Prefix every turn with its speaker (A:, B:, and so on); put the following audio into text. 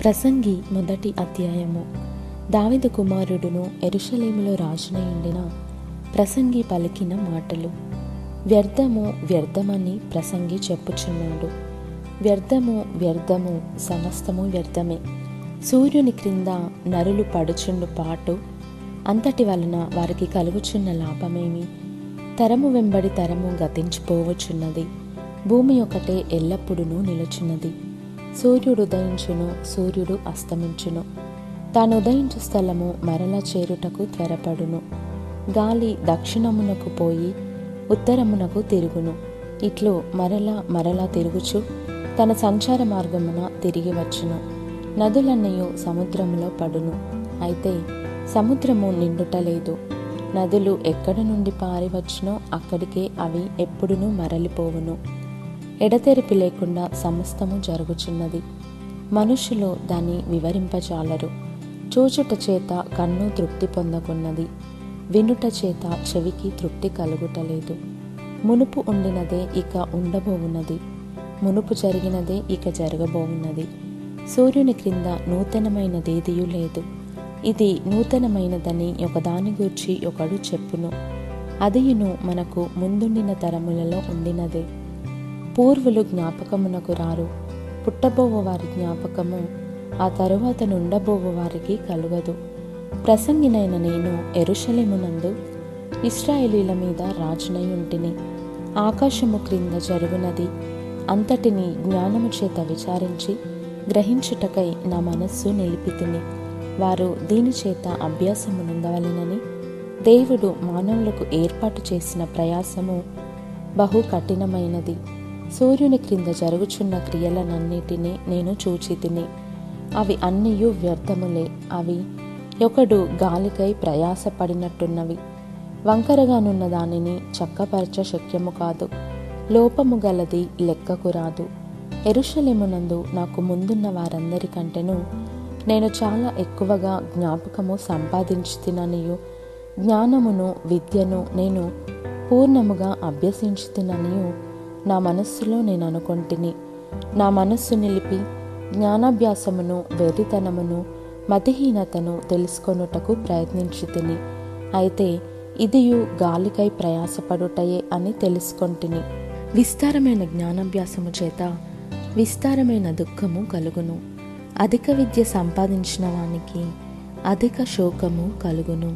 A: ప్రసంగి మొదటి అధ్యాయము. దావీదు కుమారుడును యెరూషలేములో రాజునై ఉండిన ప్రసంగి పలికిన మాటలు. వ్యర్థము వ్యర్థమని ప్రసంగి చెప్పుచున్నాడు. వ్యర్థము వ్యర్థము, సమస్తము వ్యర్థమే. సూర్యుని క్రింద నరులు పడుచుండు పాటు అంతటి వలన వారికి కలుగుచున్న లాభమేమి? తరము వెంబడి తరము గతించిపోవచున్నది, భూమి ఒకటే ఎల్లప్పుడూ నిలుచున్నది. సూర్యుడు ఉదయించును, సూర్యుడు అస్తమించును, తాను ఉదయించు స్థలము మరలా చేరుటకు త్వరపడును. గాలి దక్షిణమునకు పోయి ఉత్తరమునకు తిరుగును, ఇట్లు మరలా తిరుగుచు తన సంచార మార్గమున తిరిగి వచ్చును. నదులన్నయు సముద్రములో పడును, అయితే సముద్రము నిండుటలేదు. నదులు ఎక్కడి నుండి పారివచ్చునో అక్కడికే అవి ఎప్పుడునూ మరలిపోవును. ఎడతెరిపి లేకుండా సమస్తము జరుగుచున్నది, మనుషులు దాన్ని వివరింపజాలరు. చూచుట చేత కన్ను తృప్తి పొందకున్నది, వినుట చేత చెవికి తృప్తి కలుగుటలేదు. మునుపు ఉండినదే ఇక ఉండబోవున్నది, మునుపు జరిగినదే ఇక జరగబోవున్నది. సూర్యుని క్రింద నూతనమైనదేదియూ లేదు. ఇది నూతనమైనదని ఒకదాని గూర్చి ఒకడు చెప్పును, అదియును మనకు ముందుండిన తరములలో ఉండినదే. పూర్వులు జ్ఞాపకమునకు రారు, పుట్టబోవు వారి జ్ఞాపకము ఆ తరువాత నుండబోవు వారికి కలుగదు. ప్రసంగినైన నేను యెరూషలేమునందు ఇశ్రాయేలీల మీద రాజునై ఉంటిని. ఆకాశము క్రింద జరుగునది అంతటిని జ్ఞానము చేత విచారించి గ్రహించుటకై నా మనస్సు నిలిపితిని. వారు దీని చేత అభ్యాసము నొందవలెనని దేవుడు మానవులకు ఏర్పాటు చేసిన ప్రయాసము బహు కఠినమైనది. సూర్యుని క్రింద జరుగుచున్న క్రియలనన్నిటినీ నేను చూచితిని, అవి అన్నియు వ్యర్థములే. అవి ఒకడు గాలికై ప్రయాసపడినట్టున్నవి. వంకరగానున్న దానిని చక్కపరచ శక్యము కాదు, లోపము గలది లెక్కకు రాదు. యెరూషలేమునందు నాకు ముందున్న వారందరికంటేను నేను చాలా ఎక్కువగా జ్ఞాపకము సంపాదించుతిననియు, జ్ఞానమును విద్యను నేను పూర్ణముగా అభ్యసించుతిననియు నా మనస్సులో నేను అనుకొంటిని. నా మనస్సు నిలిపి జ్ఞానాభ్యాసమును, వెర్రితనమును, మతిహీనతను తెలుసుకొనుటకు ప్రయత్నించుతిని. అయితే ఇదియు గాలికై ప్రయాసపడుటయే అని తెలుసుకొంటిని. విస్తారమైన జ్ఞానాభ్యాసము చేత విస్తారమైన దుఃఖము కలుగును. అధిక విద్య సంపాదించిన వానికి అధిక శోకము కలుగును.